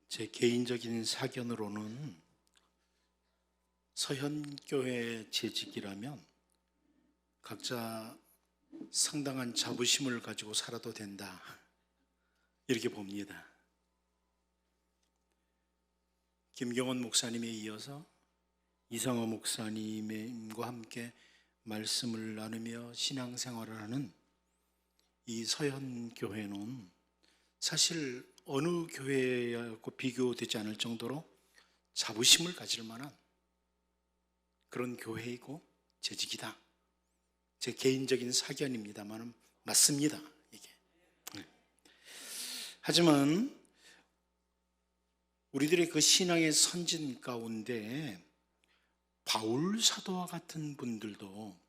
제 개인적인 사견으로는 서현교회 재직이라면 각자 상당한 자부심을 가지고 살아도 된다, 이렇게 봅니다. 김경원 목사님에 이어서 이상호 목사님과 함께 말씀을 나누며 신앙생활을 하는 이 서현교회는 사실 어느 교회하고 비교되지 않을 정도로 자부심을 가질 만한 그런 교회이고 재직이다. 제 개인적인 사견입니다만 맞습니다, 이게. 하지만 우리들의 그 신앙의 선진 가운데 바울 사도와 같은 분들도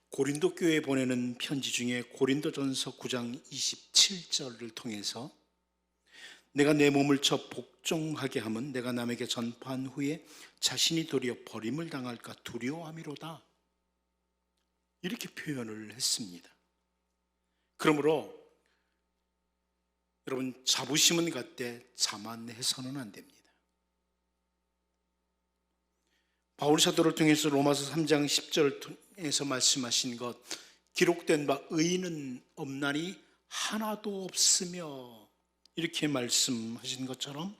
고린도 교회에 보내는 편지 중에 고린도전서 9장 27절을 통해서 내가 내 몸을 쳐 복종하게 하면 내가 남에게 전파한 후에 자신이 도리어 버림을 당할까 두려워함이로다, 이렇게 표현을 했습니다. 그러므로 여러분, 자부심은 갖되 자만해서는 안 됩니다. 바울 사도를 통해서 로마서 3장 10절을 통해서 말씀하신 것, 기록된 바 의인은 없나니 하나도 없으며, 이렇게 말씀하신 것처럼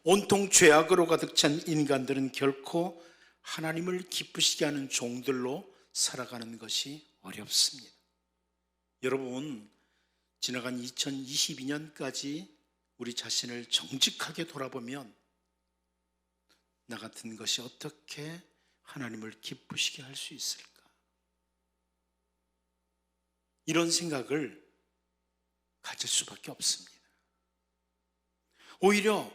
온통 죄악으로 가득 찬 인간들은 결코 하나님을 기쁘시게 하는 종들로 살아가는 것이 어렵습니다. 여러분, 지나간 2022년까지 우리 자신을 정직하게 돌아보면 나 같은 것이 어떻게 하나님을 기쁘시게 할 수 있을까? 이런 생각을 가질 수밖에 없습니다. 오히려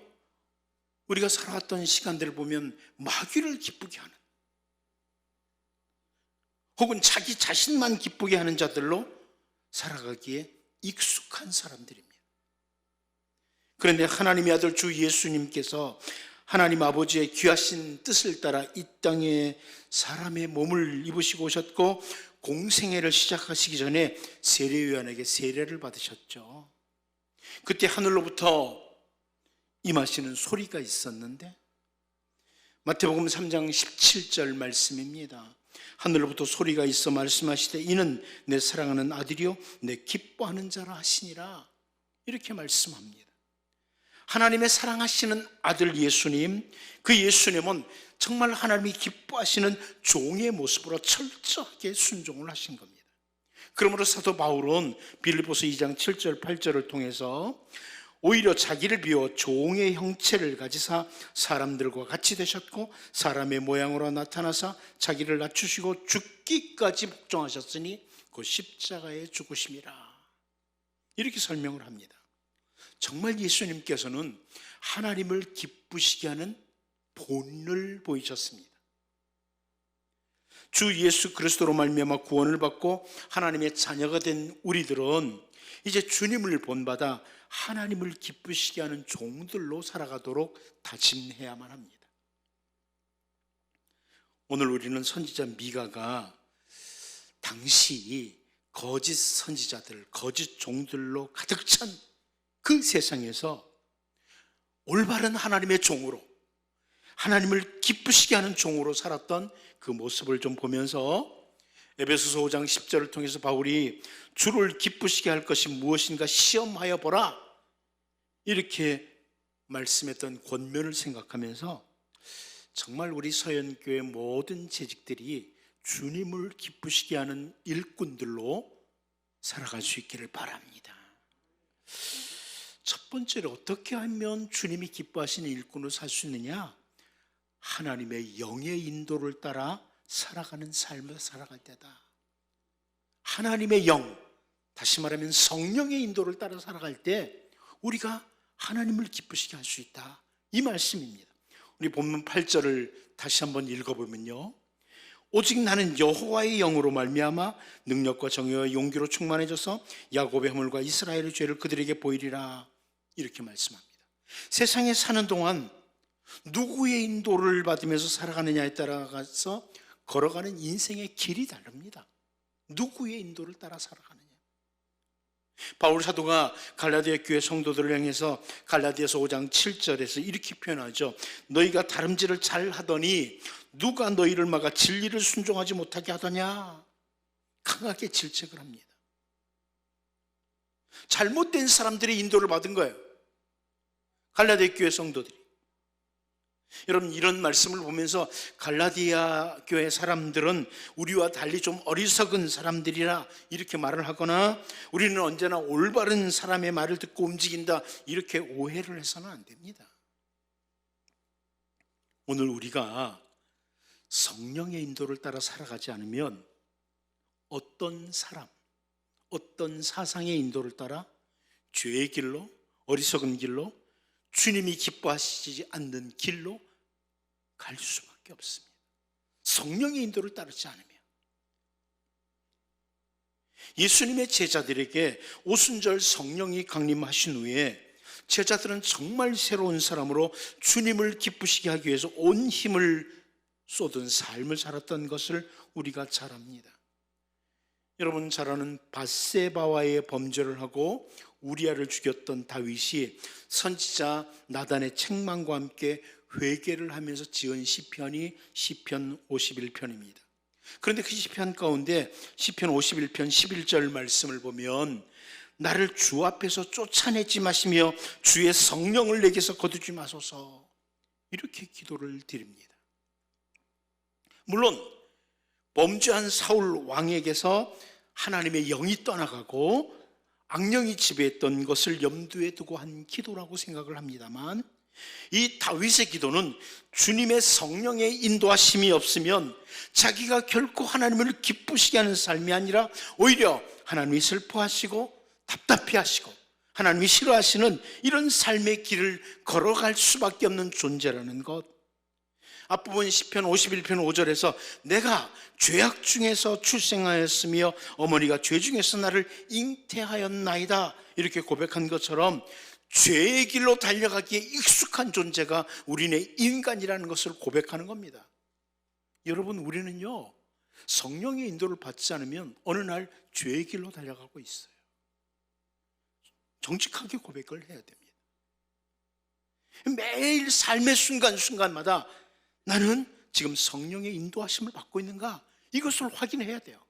우리가 살아왔던 시간들을 보면 마귀를 기쁘게 하는, 혹은 자기 자신만 기쁘게 하는 자들로 살아가기에 익숙한 사람들입니다. 그런데 하나님의 아들 주 예수님께서 하나님 아버지의 귀하신 뜻을 따라 이 땅에 사람의 몸을 입으시고 오셨고 공생애를 시작하시기 전에 세례요한에게 세례를 받으셨죠. 그때 하늘로부터 임하시는 소리가 있었는데, 마태복음 3장 17절 말씀입니다. 하늘로부터 소리가 있어 말씀하시되 이는 내 사랑하는 아들이요 내 기뻐하는 자라 하시니라, 이렇게 말씀합니다. 하나님의 사랑하시는 아들 예수님, 그 예수님은 정말 하나님이 기뻐하시는 종의 모습으로 철저하게 순종을 하신 겁니다. 그러므로 사도 바울은 빌립보서 2장 7절 8절을 통해서 오히려 자기를 비워 종의 형체를 가지사 사람들과 같이 되셨고 사람의 모양으로 나타나사 자기를 낮추시고 죽기까지 복종하셨으니 그 십자가의 죽으심이라, 이렇게 설명을 합니다. 정말 예수님께서는 하나님을 기쁘시게 하는 본을 보이셨습니다. 주 예수 그리스도로 말미암아 구원을 받고 하나님의 자녀가 된 우리들은 이제 주님을 본받아 하나님을 기쁘시게 하는 종들로 살아가도록 다짐해야만 합니다. 오늘 우리는 선지자 미가가 당시 거짓 선지자들, 거짓 종들로 가득 찬 그 세상에서 올바른 하나님의 종으로, 하나님을 기쁘시게 하는 종으로 살았던 그 모습을 좀 보면서 에베소서 5장 10절을 통해서 바울이 주를 기쁘시게 할 것이 무엇인가 시험하여 보라, 이렇게 말씀했던 권면을 생각하면서 정말 우리 서현교회 모든 재직들이 주님을 기쁘시게 하는 일꾼들로 살아갈 수 있기를 바랍니다. 첫 번째로 어떻게 하면 주님이 기뻐하시는 일꾼으로 살 수 있느냐? 하나님의 영의 인도를 따라 살아가는 삶을 살아갈 때다. 하나님의 영, 다시 말하면 성령의 인도를 따라 살아갈 때 우리가 하나님을 기쁘시게 할 수 있다, 이 말씀입니다. 우리 본문 8절을 다시 한번 읽어보면요, 오직 나는 여호와의 영으로 말미암아 능력과 정의와 용기로 충만해져서 야곱의 허물과 이스라엘의 죄를 그들에게 보이리라, 이렇게 말씀합니다. 세상에 사는 동안 누구의 인도를 받으면서 살아가느냐에 따라서 걸어가는 인생의 길이 다릅니다. 누구의 인도를 따라 살아가느냐. 바울 사도가 갈라디아 교회 성도들을 향해서 갈라디아서 5장 7절에서 이렇게 표현하죠. 너희가 다름질을 잘 하더니 누가 너희를 막아 진리를 순종하지 못하게 하더냐. 강하게 질책을 합니다. 잘못된 사람들이 인도를 받은 거예요. 갈라디아 교회 성도들이. 여러분, 이런 말씀을 보면서 갈라디아 교회 사람들은 우리와 달리 좀 어리석은 사람들이라 이렇게 말을 하거나 우리는 언제나 올바른 사람의 말을 듣고 움직인다 이렇게 오해를 해서는 안 됩니다. 오늘 우리가 성령의 인도를 따라 살아가지 않으면 어떤 사람, 어떤 사상의 인도를 따라 죄의 길로, 어리석은 길로, 주님이 기뻐하시지 않는 길로 갈 수밖에 없습니다. 성령의 인도를 따르지 않으면. 예수님의 제자들에게 오순절 성령이 강림하신 후에 제자들은 정말 새로운 사람으로 주님을 기쁘시게 하기 위해서 온 힘을 쏟은 삶을 살았던 것을 우리가 잘 압니다. 여러분 잘 아는 밧세바와의 범죄를 하고 우리아를 죽였던 다윗이 선지자 나단의 책망과 함께 회개를 하면서 지은 시편이 시편 51편입니다. 그런데 그 시편 가운데 시편 51편 11절 말씀을 보면 나를 주 앞에서 쫓아내지 마시며 주의 성령을 내게서 거두지 마소서 이렇게 기도를 드립니다. 물론 범죄한 사울 왕에게서 하나님의 영이 떠나가고 악령이 지배했던 것을 염두에 두고 한 기도라고 생각을 합니다만 이 다윗의 기도는 주님의 성령의 인도하심이 없으면 자기가 결코 하나님을 기쁘시게 하는 삶이 아니라 오히려 하나님이 슬퍼하시고 답답해하시고 하나님이 싫어하시는 이런 삶의 길을 걸어갈 수밖에 없는 존재라는 것. 앞부분 시편 51편 5절에서 내가 죄악 중에서 출생하였으며 어머니가 죄 중에서 나를 잉태하였나이다 이렇게 고백한 것처럼 죄의 길로 달려가기에 익숙한 존재가 우리네 인간이라는 것을 고백하는 겁니다. 여러분 우리는요 성령의 인도를 받지 않으면 어느 날 죄의 길로 달려가고 있어요. 정직하게 고백을 해야 됩니다. 매일 삶의 순간순간마다 나는 지금 성령의 인도하심을 받고 있는가? 이것을 확인해야 돼요.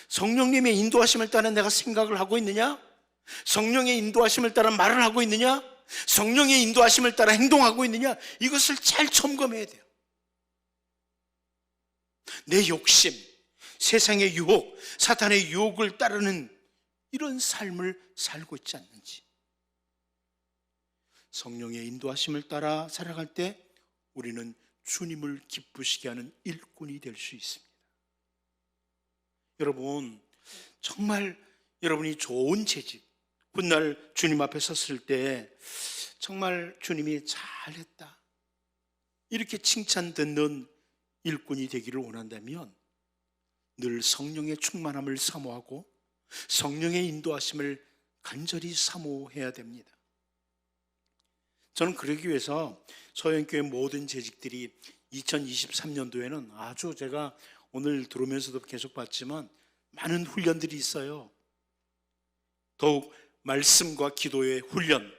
성령님의 인도하심을 따라 내가 생각을 하고 있느냐? 성령의 인도하심을 따라 말을 하고 있느냐? 성령의 인도하심을 따라 행동하고 있느냐? 이것을 잘 점검해야 돼요. 내 욕심, 세상의 유혹, 사탄의 유혹을 따르는 이런 삶을 살고 있지 않는지. 성령의 인도하심을 따라 살아갈 때 우리는 주님을 기쁘시게 하는 일꾼이 될 수 있습니다. 여러분 정말 여러분이 좋은 재직, 훗날 주님 앞에 섰을 때 정말 주님이 잘했다 이렇게 칭찬 듣는 일꾼이 되기를 원한다면 늘 성령의 충만함을 사모하고 성령의 인도하심을 간절히 사모해야 됩니다. 저는 그러기 위해서 서영교회 모든 재직들이 2023년도에는 아주 제가 오늘 들어오면서도 계속 봤지만 많은 훈련들이 있어요. 더욱 말씀과 기도의 훈련,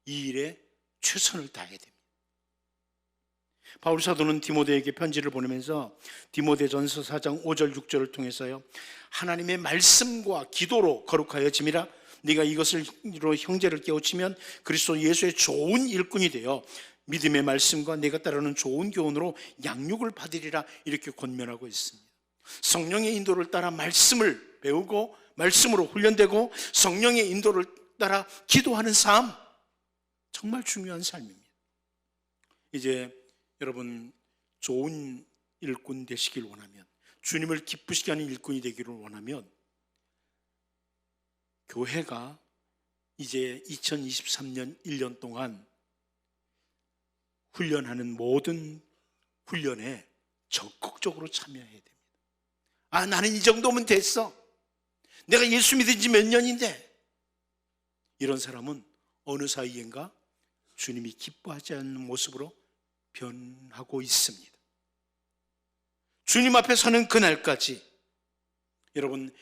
이 일에 최선을 다해야 됩니다. 바울 사도는 디모데에게 편지를 보내면서 디모데전서 4장 5절 6절을 통해서요 하나님의 말씀과 기도로 거룩하여짐이라 네가 이것으로 형제를 깨우치면 그리스도 예수의 좋은 일꾼이 되어 믿음의 말씀과 내가 따르는 좋은 교훈으로 양육을 받으리라 이렇게 권면하고 있습니다. 성령의 인도를 따라 말씀을 배우고 말씀으로 훈련되고 성령의 인도를 따라 기도하는 삶, 정말 중요한 삶입니다. 이제 여러분 좋은 일꾼 되시길 원하면, 주님을 기쁘시게 하는 일꾼이 되기를 원하면 교회가 이제 2023년 1년 동안 훈련하는 모든 훈련에 적극적으로 참여해야 됩니다. 아, 나는 이 정도면 됐어. 내가 예수 믿은 지 몇 년인데. 이런 사람은 어느 사이인가 주님이 기뻐하지 않는 모습으로 변하고 있습니다. 주님 앞에 서는 그날까지 여러분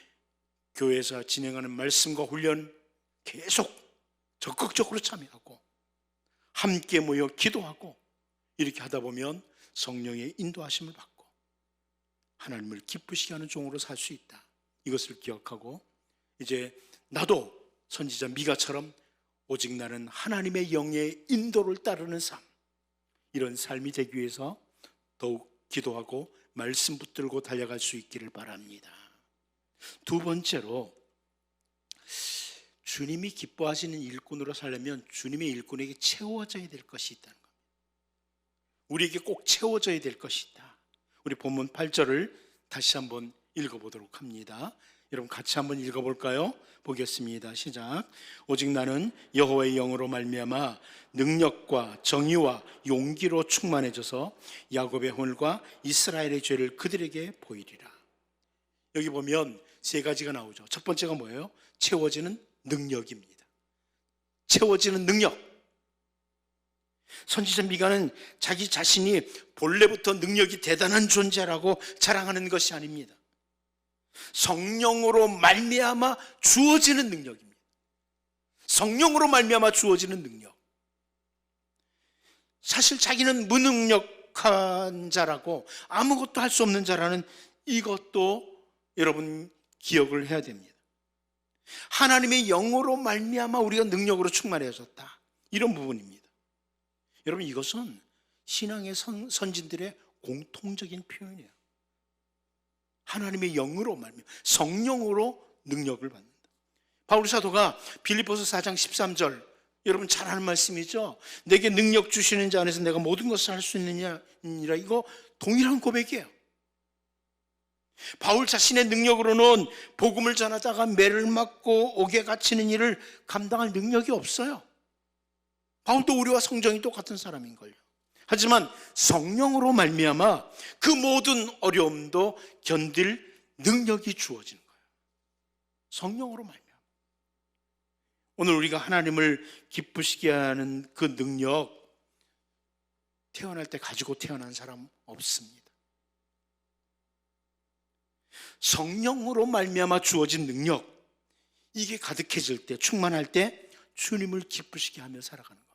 교회에서 진행하는 말씀과 훈련 계속 적극적으로 참여하고 함께 모여 기도하고 이렇게 하다 보면 성령의 인도하심을 받고 하나님을 기쁘시게 하는 종으로 살 수 있다. 이것을 기억하고 이제 나도 선지자 미가처럼 오직 나는 하나님의 영의 인도를 따르는 삶, 이런 삶이 되기 위해서 더욱 기도하고 말씀 붙들고 달려갈 수 있기를 바랍니다. 두 번째로, 주님이 기뻐하시는 일꾼으로 살려면 주님의 일꾼에게 채워져야 될 것이 있다는 겁니다. 우리에게 꼭 채워져야 될 것이 있다. 우리 본문 8절을 다시 한번 읽어보도록 합니다. 여러분 같이 한번 읽어볼까요? 보겠습니다. 시작. 오직 나는 여호와의 영으로 말미암아 능력과 정의와 용기로 충만해져서 야곱의 혼과 이스라엘의 죄를 그들에게 보이리라. 여기 보면 세 가지가 나오죠. 첫 번째가 뭐예요? 채워지는 능력입니다. 채워지는 능력. 선지자 미가는 자기 자신이 본래부터 능력이 대단한 존재라고 자랑하는 것이 아닙니다. 성령으로 말미암아 주어지는 능력입니다. 성령으로 말미암아 주어지는 능력. 사실 자기는 무능력한 자라고 아무것도 할 수 없는 자라는 이것도 여러분 기억을 해야 됩니다. 하나님의 영으로 말미암아 우리가 능력으로 충만해졌다. 이런 부분입니다. 여러분 이것은 신앙의 선진들의 공통적인 표현이에요. 하나님의 영으로 말미암아 성령으로 능력을 받는다. 바울 사도가 빌립보서 4장 13절, 여러분 잘 아는 말씀이죠. 내게 능력 주시는 자 안에서 내가 모든 것을 할 수 있느니라, 이거 동일한 고백이에요. 바울 자신의 능력으로는 복음을 전하다가 매를 맞고 옥에 갇히는 일을 감당할 능력이 없어요. 바울도 우리와 성정이 똑같은 사람인걸요. 하지만 성령으로 말미암아 그 모든 어려움도 견딜 능력이 주어지는 거예요. 성령으로 말미암아. 오늘 우리가 하나님을 기쁘시게 하는 그 능력, 태어날 때 가지고 태어난 사람 없습니다. 성령으로 말미암아 주어진 능력, 이게 가득해질 때, 충만할 때 주님을 기쁘시게 하며 살아가는 겁니다.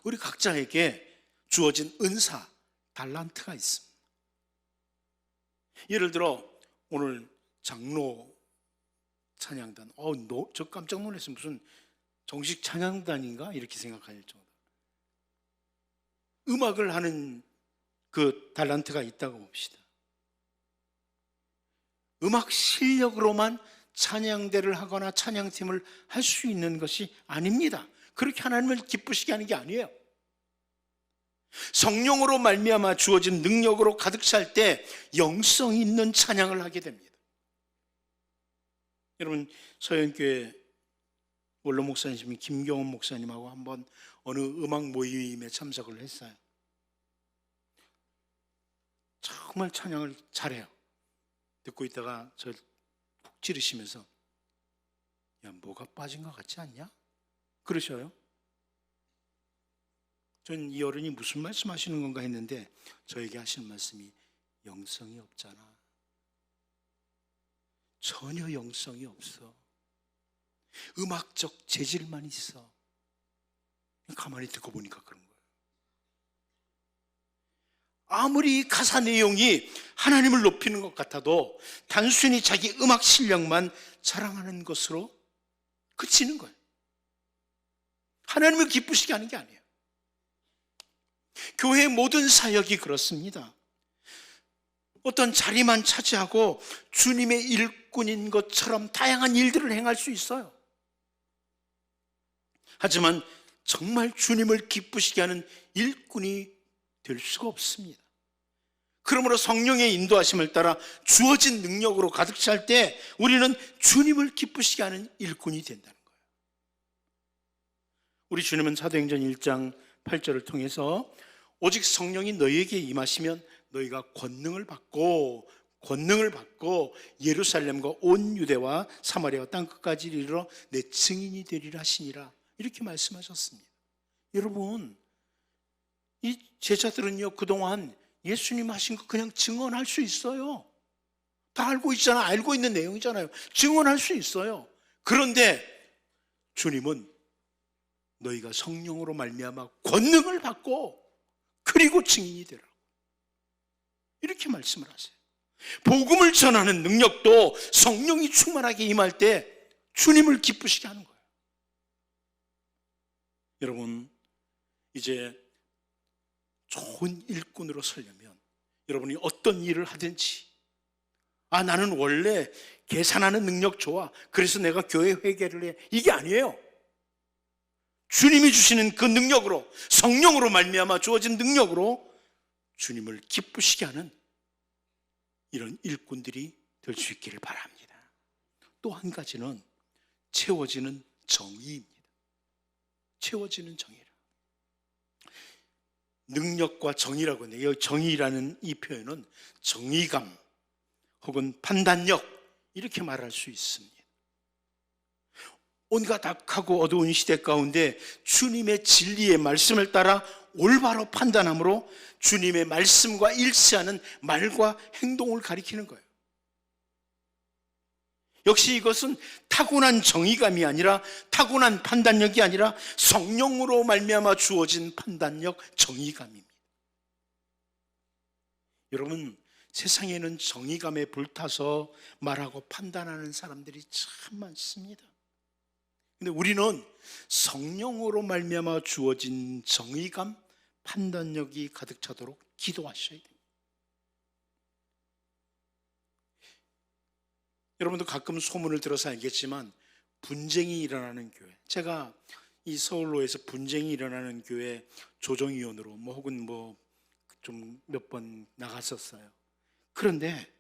우리 각자에게 주어진 은사, 달란트가 있습니다. 예를 들어 오늘 장로 찬양단, 저 깜짝 놀랐어요. 무슨 정식 찬양단인가 이렇게 생각할 정도. 음악을 하는 그 달란트가 있다고 봅시다. 음악 실력으로만 찬양대를 하거나 찬양팀을 할 수 있는 것이 아닙니다. 그렇게 하나님을 기쁘시게 하는 게 아니에요. 성령으로 말미암아 주어진 능력으로 가득 찰 때 영성 있는 찬양을 하게 됩니다. 여러분 서영교회 원로 목사님 김경원 목사님하고 한번 어느 음악 모임에 참석을 했어요. 정말 찬양을 잘해요. 듣고 있다가 저 푹 찌르시면서 야, 뭐가 빠진 것 같지 않냐? 그러셔요. 전 이 어른이 무슨 말씀하시는 건가 했는데 저에게 하시는 말씀이 영성이 없잖아. 전혀 영성이 없어. 음악적 재질만 있어. 가만히 듣고 보니까 그런 거예요. 아무리 가사 내용이 하나님을 높이는 것 같아도 단순히 자기 음악 실력만 자랑하는 것으로 그치는 거예요. 하나님을 기쁘시게 하는 게 아니에요. 교회의 모든 사역이 그렇습니다. 어떤 자리만 차지하고 주님의 일꾼인 것처럼 다양한 일들을 행할 수 있어요. 하지만 정말 주님을 기쁘시게 하는 일꾼이 될 수가 없습니다. 그러므로 성령의 인도하심을 따라 주어진 능력으로 가득 찰 때 우리는 주님을 기쁘시게 하는 일꾼이 된다는 거예요. 우리 주님은 사도행전 1장 8절을 통해서 오직 성령이 너희에게 임하시면 너희가 권능을 받고 예루살렘과 온 유대와 사마리아와 땅 끝까지 이르러 내 증인이 되리라 하시니라, 이렇게 말씀하셨습니다. 여러분, 이 제자들은요 그동안 예수님 하신 거 그냥 증언할 수 있어요. 다 알고 있잖아. 알고 있는 내용이잖아요. 증언할 수 있어요. 그런데 주님은 너희가 성령으로 말미암아 권능을 받고 그리고 증인이 되라, 이렇게 말씀을 하세요. 복음을 전하는 능력도 성령이 충만하게 임할 때 주님을 기쁘시게 하는 거예요. 여러분, 이제 좋은 일꾼으로 서려면 여러분이 어떤 일을 하든지, 나는 원래 계산하는 능력 좋아, 그래서 내가 교회 회개를 해, 이게 아니에요. 주님이 주시는 그 능력으로, 성령으로 말미암아 주어진 능력으로 주님을 기쁘시게 하는 이런 일꾼들이 될 수 있기를 바랍니다. 또 한 가지는 채워지는 정의입니다. 채워지는 정의라. 능력과 정의라고 하는데, 여기 정의라는 이 표현은 정의감 혹은 판단력, 이렇게 말할 수 있습니다. 온갖 악하고 어두운 시대 가운데 주님의 진리의 말씀을 따라 올바로 판단함으로 주님의 말씀과 일치하는 말과 행동을 가리키는 거예요. 역시 이것은 타고난 정의감이 아니라, 타고난 판단력이 아니라 성령으로 말미암아 주어진 판단력, 정의감입니다. 여러분, 세상에는 정의감에 불타서 말하고 판단하는 사람들이 참 많습니다. 근데 우리는 성령으로 말미암아 주어진 정의감, 판단력이 가득 차도록 기도하셔야 됩니다. 여러분도 가끔 소문을 들어서 알겠지만 분쟁이 일어나는 교회, 제가 이 서울로에서 분쟁이 일어나는 교회 조정위원으로 혹은 좀 몇 번 나갔었어요. 그런데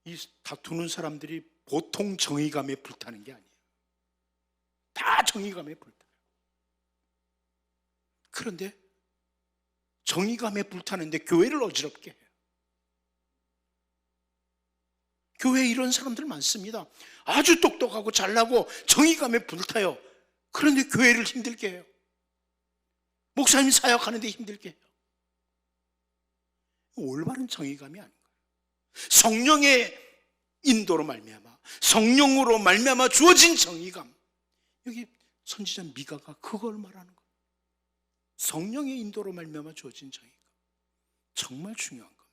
이 다투는 사람들이 보통 정의감에 불타는 게 아니에요. 다 정의감에 불타요. 그런데 정의감에 불타는데 교회를 어지럽게 해요. 교회에 이런 사람들 많습니다. 아주 똑똑하고 잘나고 정의감에 불타요. 그런데 교회를 힘들게 해요. 목사님 사역하는데 힘들게 해요. 올바른 정의감이 아닌 거예요. 성령의 인도로 말미암아, 성령으로 말미암아 주어진 정의감, 여기 선지자 미가가 그걸 말하는 거예요. 성령의 인도로 말미암아 주어진 정의감, 정말 중요한 겁니다.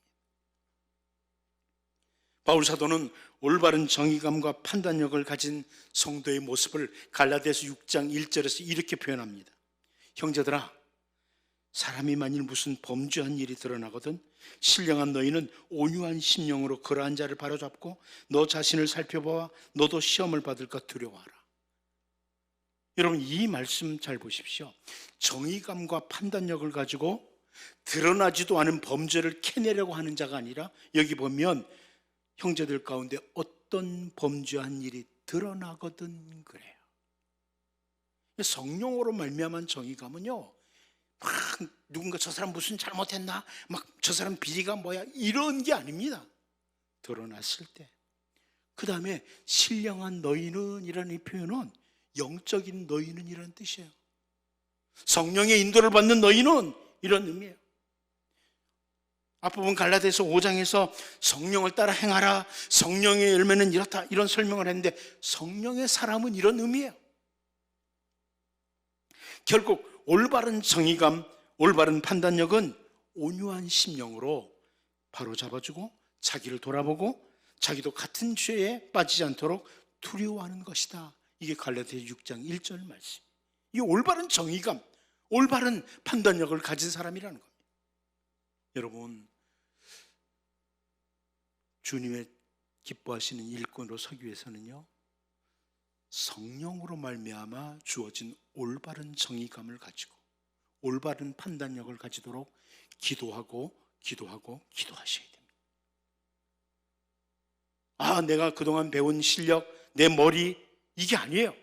바울 사도는 올바른 정의감과 판단력을 가진 성도의 모습을 갈라디아서 6장 1절에서 이렇게 표현합니다. 형제들아, 사람이 만일 무슨 범죄한 일이 드러나거든 신령한 너희는 온유한 심령으로 그러한 자를 바로잡고 너 자신을 살펴보아 너도 시험을 받을까 두려워하라. 여러분, 이 말씀 잘 보십시오. 정의감과 판단력을 가지고 드러나지도 않은 범죄를 캐내려고 하는 자가 아니라, 여기 보면 형제들 가운데 어떤 범죄한 일이 드러나거든 그래요. 성령으로 말미암은 정의감은요, 막 누군가 저 사람 무슨 잘못했나, 막 저 사람 비리가 뭐야, 이런 게 아닙니다. 드러났을 때. 그 다음에 신령한 너희는 이라는 이 표현은 영적인 너희는 이라는 뜻이에요. 성령의 인도를 받는 너희는 이런 의미예요. 앞부분 갈라디아서 5장에서 성령을 따라 행하라, 성령의 열매는 이렇다, 이런 설명을 했는데 성령의 사람은 이런 의미예요. 결국 올바른 정의감, 올바른 판단력은 온유한 심령으로 바로 잡아주고 자기를 돌아보고 자기도 같은 죄에 빠지지 않도록 두려워하는 것이다. 이게 갈라디아 6장 1절 말씀. 이게 올바른 정의감, 올바른 판단력을 가진 사람이라는 겁니다. 여러분, 주님의 기뻐하시는 일꾼으로 서기 위해서는요, 성령으로 말미암아 주어진 올바른 정의감을 가지고 올바른 판단력을 가지도록 기도하고 기도하셔야 됩니다. 내가 그동안 배운 실력, 내 머리, 이게 아니에요.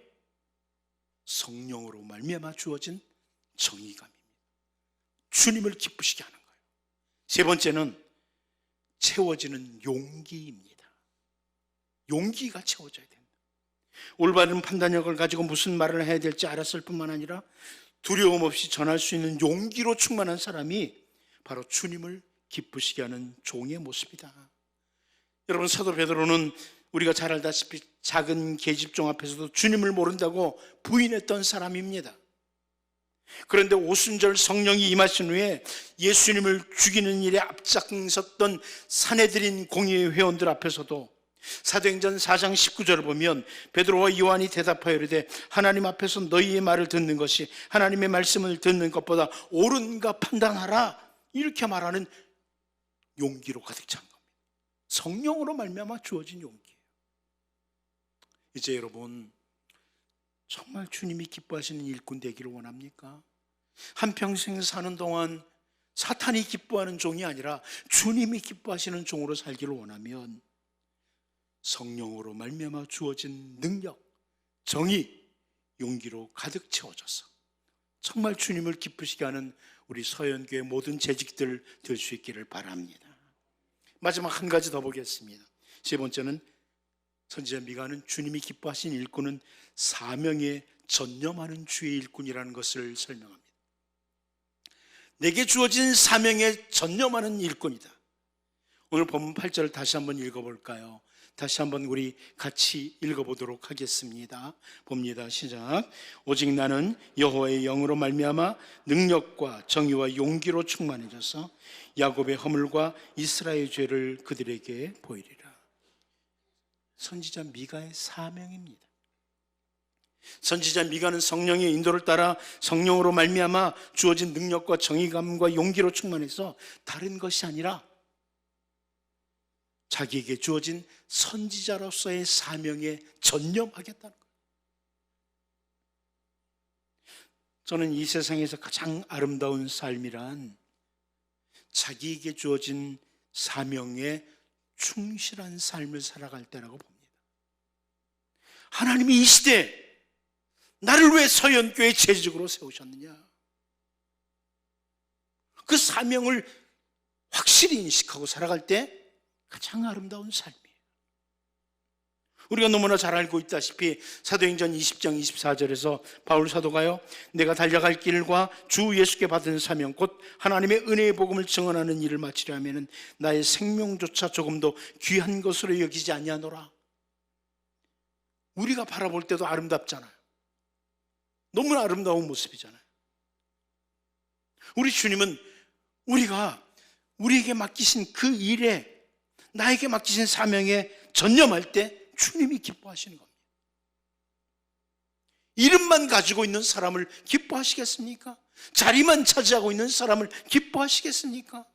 성령으로 말미암아 주어진 정의감입니다. 주님을 기쁘시게 하는 거예요. 세 번째는 채워지는 용기입니다. 용기가 채워져야 됩니다. 올바른 판단력을 가지고 무슨 말을 해야 될지 알았을 뿐만 아니라 두려움 없이 전할 수 있는 용기로 충만한 사람이 바로 주님을 기쁘시게 하는 종의 모습이다. 여러분, 사도 베드로는 우리가 잘 알다시피 작은 계집종 앞에서도 주님을 모른다고 부인했던 사람입니다. 그런데 오순절 성령이 임하신 후에 예수님을 죽이는 일에 앞장섰던 사내들인 공의회 회원들 앞에서도 사도행전 4장 19절을 보면 베드로와 요한이 대답하여 이르되 하나님 앞에서 너희의 말을 듣는 것이 하나님의 말씀을 듣는 것보다 옳은가 판단하라, 이렇게 말하는 용기로 가득 찬 겁니다. 성령으로 말미암아 주어진 용기예요. 이제 여러분, 정말 주님이 기뻐하시는 일꾼 되기를 원합니까? 한평생 사는 동안 사탄이 기뻐하는 종이 아니라 주님이 기뻐하시는 종으로 살기를 원하면 성령으로 말미암아 주어진 능력, 정의, 용기로 가득 채워져서 정말 주님을 기쁘시게 하는 우리 서연교회 모든 재직들 될 수 있기를 바랍니다. 마지막 한 가지 더 보겠습니다. 세 번째는 선지자 미가는 주님이 기뻐하신 일꾼은 사명에 전념하는 주의 일꾼이라는 것을 설명합니다. 내게 주어진 사명에 전념하는 일꾼이다. 오늘 본문 8절을 다시 한번 읽어볼까요? 다시 한번 우리 같이 읽어보도록 하겠습니다. 봅니다. 시작. 오직 나는 여호와의 영으로 말미암아 능력과 정의와 용기로 충만해져서 야곱의 허물과 이스라엘의 죄를 그들에게 보이리라. 선지자 미가의 사명입니다. 선지자 미가는 성령의 인도를 따라 성령으로 말미암아 주어진 능력과 정의감과 용기로 충만해서 다른 것이 아니라 자기에게 주어진 선지자로서의 사명에 전념하겠다는 거예요. 저는 이 세상에서 가장 아름다운 삶이란 자기에게 주어진 사명에 충실한 삶을 살아갈 때라고 봅니다. 하나님이 이 시대에 나를 왜 서연교회 재직으로 세우셨느냐? 그 사명을 확실히 인식하고 살아갈 때 가장 아름다운 삶이에요. 우리가 너무나 잘 알고 있다시피 사도행전 20장 24절에서 바울 사도가요, 내가 달려갈 길과 주 예수께 받은 사명 곧 하나님의 은혜의 복음을 증언하는 일을 마치려 하면은 나의 생명조차 조금도 귀한 것으로 여기지 아니하노라. 우리가 바라볼 때도 아름답잖아요. 너무나 아름다운 모습이잖아요. 우리 주님은 우리에게 맡기신 그 일에, 나에게 맡기신 사명에 전념할 때 주님이 기뻐하시는 겁니다. 이름만 가지고 있는 사람을 기뻐하시겠습니까? 자리만 차지하고 있는 사람을 기뻐하시겠습니까?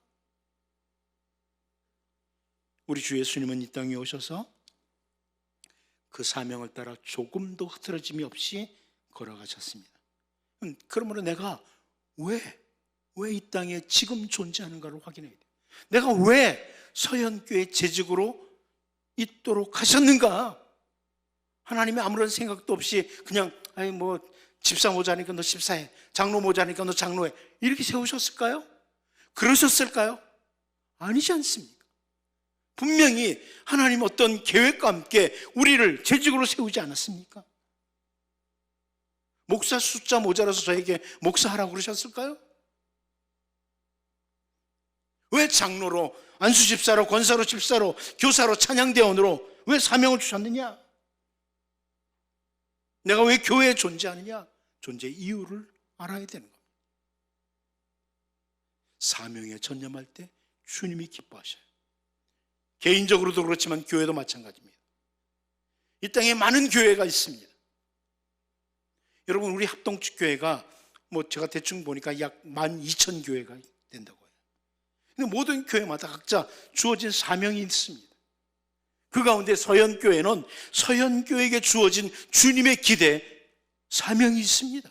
우리 주 예수님은 이 땅에 오셔서 그 사명을 따라 조금도 흐트러짐이 없이 걸어가셨습니다. 그러므로 내가 왜 이 땅에 지금 존재하는가를 확인해야 돼요. 내가 왜 서연교회 재직으로 있도록 하셨는가? 하나님이 아무런 생각도 없이 그냥 집사 모자니까 너 집사해, 장로 모자니까 너 장로해, 이렇게 세우셨을까요? 그러셨을까요? 아니지 않습니까? 분명히 하나님 어떤 계획과 함께 우리를 재직으로 세우지 않았습니까? 목사 숫자 모자라서 저에게 목사하라고 그러셨을까요? 왜 장로로, 안수집사로, 권사로, 집사로, 교사로, 찬양대원으로 왜 사명을 주셨느냐? 내가 왜 교회에 존재하느냐? 존재 이유를 알아야 되는 겁니다. 사명에 전념할 때 주님이 기뻐하셔요. 개인적으로도 그렇지만 교회도 마찬가지입니다. 이 땅에 많은 교회가 있습니다. 여러분, 우리 합동축교회가 제가 대충 보니까 약 12,000교회가 된다고 해요. 근데 모든 교회마다 각자 주어진 사명이 있습니다. 그 가운데 서연교회는 서연교회에게 주어진 주님의 기대, 사명이 있습니다.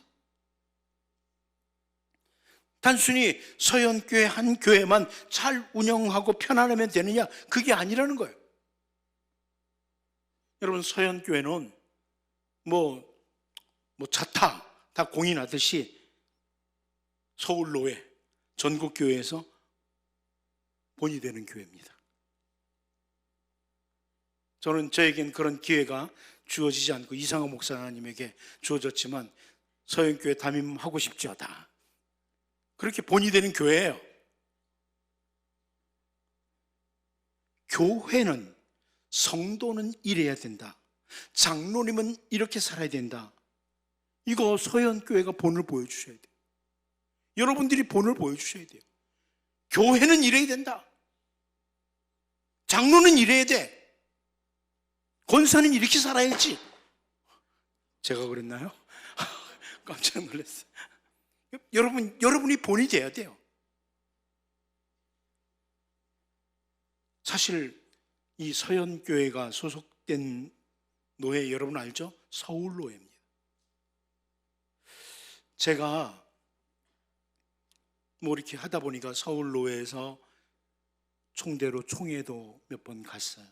단순히 서연교회 한 교회만 잘 운영하고 편안하면 되느냐? 그게 아니라는 거예요. 여러분, 서연교회는 자타 다 공인하듯이 서울로회 전국교회에서 본이 되는 교회입니다. 저에겐 그런 기회가 주어지지 않고 이상호 목사님에게 주어졌지만 서연교회 담임하고 싶지어다. 그렇게 본이 되는 교회예요. 교회는 성도는 이래야 된다. 장로님은 이렇게 살아야 된다. 이거 서현교회가 본을 보여주셔야 돼요. 여러분들이 본을 보여주셔야 돼요. 교회는 이래야 된다. 장로는 이래야 돼. 권사는 이렇게 살아야지. 제가 그랬나요? 깜짝 놀랐어요. 여러분이 본이 돼야 돼요. 사실 이 서현교회가 소속된 노회 여러분 알죠? 서울노회입니다. 제가 뭐 이렇게 하다 보니까 서울노회에서 총대로 총회도 몇 번 갔어요.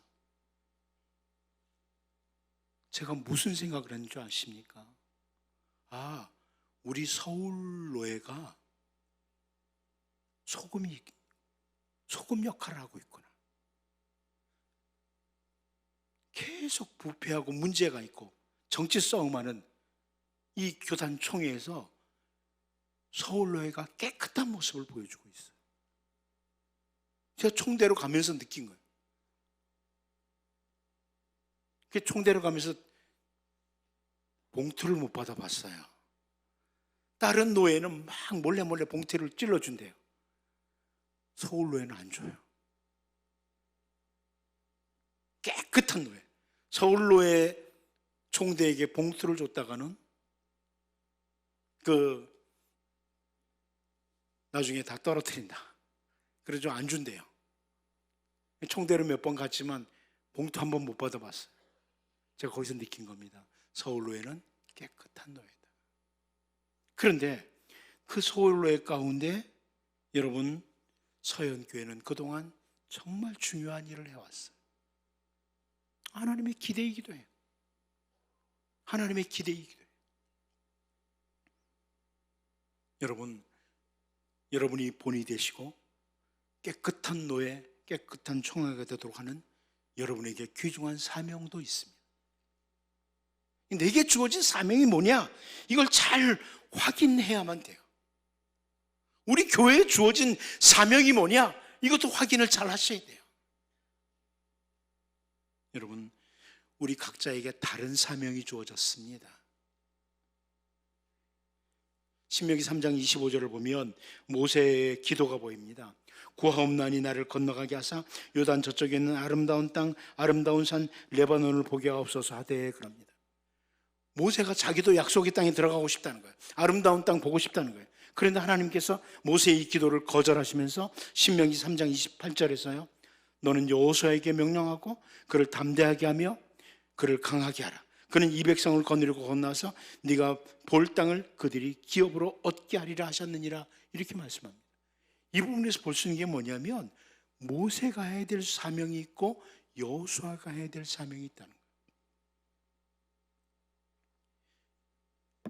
제가 무슨 생각을 했는 줄 아십니까? 아, 우리 서울노회가 소금 역할을 하고 있구나. 계속 부패하고 문제가 있고 정치 싸움하는 이 교단 총회에서 서울노회가 깨끗한 모습을 보여주고 있어요. 제가 총대로 가면서 느낀 거예요. 그 총대로 가면서 봉투를 못 받아봤어요. 다른 노회는 막 몰래 봉투를 찔러준대요. 서울노회는 안 줘요. 깨끗한 노회. 서울노회 총대에게 봉투를 줬다가는 나중에 다 떨어뜨린다. 그래서 안 준대요. 총대로 몇 번 갔지만 봉투 한 번 못 받아봤어요. 제가 거기서 느낀 겁니다. 서울노회는 깨끗한 노회다. 그런데 그 서울노회 가운데 여러분 서현교회는 그동안 정말 중요한 일을 해왔어요. 하나님의 기대이기도 해요. 하나님의 기대이기도 해요. 여러분이 본이 되시고 깨끗한 노예, 깨끗한 총회가 되도록 하는 여러분에게 귀중한 사명도 있습니다. 내게 주어진 사명이 뭐냐? 이걸 잘 확인해야만 돼요. 우리 교회에 주어진 사명이 뭐냐? 이것도 확인을 잘 하셔야 돼요. 여러분, 우리 각자에게 다른 사명이 주어졌습니다. 신명기 3장 25절을 보면 모세의 기도가 보입니다. 구하옵나니 나를 건너가게 하사 요단 저쪽에 있는 아름다운 땅, 아름다운 산 레바논을 보게 하옵소서 하되 그럽니다. 모세가 자기도 약속의 땅에 들어가고 싶다는 거예요. 아름다운 땅 보고 싶다는 거예요. 그런데 하나님께서 모세의 이 기도를 거절하시면서 신명기 3장 28절에서요. 너는 여호수아에게 명령하고 그를 담대하게 하며 그를 강하게 하라. 그는 이 백성을 거느리고 건너서 네가 볼 땅을 그들이 기업으로 얻게 하리라 하셨느니라. 이렇게 말씀합니다. 이 부분에서 볼 수 있는 게 뭐냐면 모세가 해야 될 사명이 있고 여호수아가 해야 될 사명이 있다는 거예요.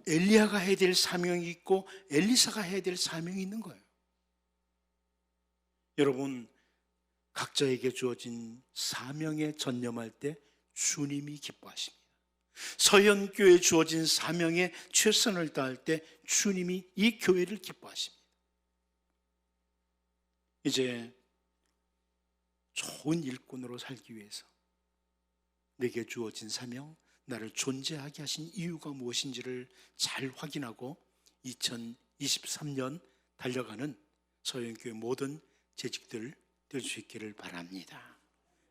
엘리야가 해야 될 사명이 있고 엘리사가 해야 될 사명이 있는 거예요. 여러분, 각자에게 주어진 사명에 전념할 때 주님이 기뻐하십니다. 서현교회에 주어진 사명에 최선을 다할 때 주님이 이 교회를 기뻐하십니다. 이제 좋은 일꾼으로 살기 위해서 내게 주어진 사명, 나를 존재하게 하신 이유가 무엇인지를 잘 확인하고 2023년 달려가는 서현교회 모든 재직들 될 수 있기를 바랍니다.